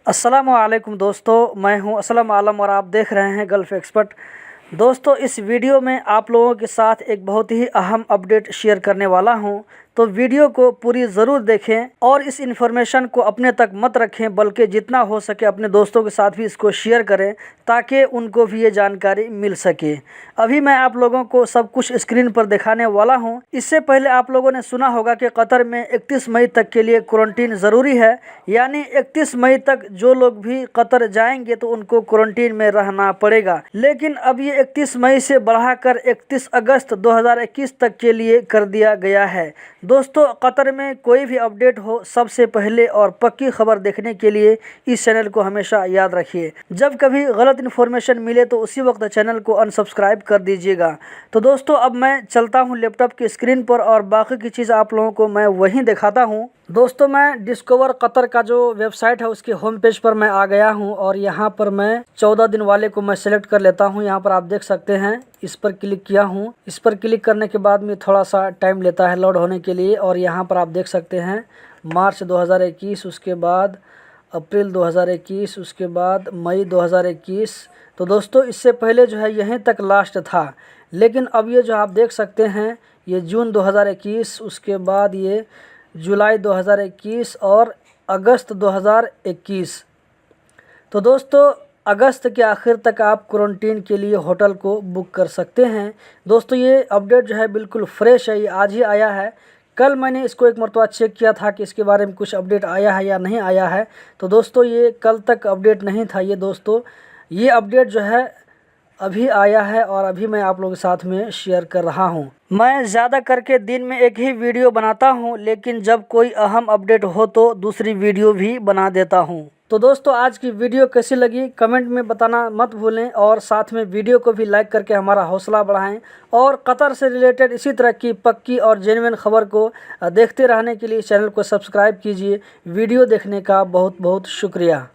अस्सलामुअलैकुम दोस्तों, मैं हूं असलम आलम और आप देख रहे हैं गल्फ़ एक्सपर्ट। दोस्तों, इस वीडियो में आप लोगों के साथ एक बहुत ही अहम अपडेट शेयर करने वाला हूं, तो वीडियो को पूरी ज़रूर देखें और इस इन्फॉर्मेशन को अपने तक मत रखें, बल्कि जितना हो सके अपने दोस्तों के साथ भी इसको शेयर करें ताकि उनको भी ये जानकारी मिल सके। अभी मैं आप लोगों को सब कुछ स्क्रीन पर दिखाने वाला हूं। इससे पहले आप लोगों ने सुना होगा कि कतर में 31 मई तक के लिए क्वारंटीन ज़रूरी है, यानी 31 मई तक जो लोग भी कतर जाएंगे तो उनको क्वारंटीन में रहना पड़ेगा। लेकिन अब ये 31 मई से बढ़ाकर 31 अगस्त 2021 तक के लिए कर दिया गया है। दोस्तों, कतर में कोई भी अपडेट हो, सबसे पहले और पक्की खबर देखने के लिए इस चैनल को हमेशा याद रखिए। जब कभी गलत इन्फॉर्मेशन मिले तो उसी वक्त चैनल को अनसब्सक्राइब कर दीजिएगा। तो दोस्तों, अब मैं चलता हूं लैपटॉप की स्क्रीन पर और बाकी की चीज़ आप लोगों को मैं वहीं दिखाता हूं। दोस्तों, मैं डिस्कवर कतर का जो वेबसाइट है उसके होम पेज पर मैं आ गया हूं और यहां पर मैं 14 दिन वाले को मैं सेलेक्ट कर लेता हूं। यहां पर आप देख सकते हैं, इस पर क्लिक किया हूं। इस पर क्लिक करने के बाद में थोड़ा सा टाइम लेता है लोड होने के लिए, और यहां पर आप देख सकते हैं मार्च 2021, उसके बाद अप्रैल 2021, उसके बाद मई 2021। तो दोस्तों, इससे पहले जो है यहीं तक लास्ट था, लेकिन अब ये जो आप देख सकते हैं ये जून 2021, उसके बाद ये जुलाई 2021 और अगस्त 2021। तो दोस्तों, अगस्त के आखिर तक आप क्वारंटीन के लिए होटल को बुक कर सकते हैं। दोस्तों, ये अपडेट जो है बिल्कुल फ्रेश है, ये आज ही आया है। कल मैंने इसको एक मरतबा चेक किया था कि इसके बारे में कुछ अपडेट आया है या नहीं आया है। तो दोस्तों, ये कल तक अपडेट नहीं था। ये दोस्तों, ये अपडेट जो है अभी आया है और अभी मैं आप लोगों के साथ में शेयर कर रहा हूं। मैं ज़्यादा करके दिन में एक ही वीडियो बनाता हूं, लेकिन जब कोई अहम अपडेट हो तो दूसरी वीडियो भी बना देता हूं। तो दोस्तों, आज की वीडियो कैसी लगी कमेंट में बताना मत भूलें, और साथ में वीडियो को भी लाइक करके हमारा हौसला बढ़ाएं। और कतर से रिलेटेड इसी तरह की पक्की और जेन्युइन खबर को देखते रहने के लिए चैनल को सब्सक्राइब कीजिए। वीडियो देखने का बहुत बहुत शुक्रिया।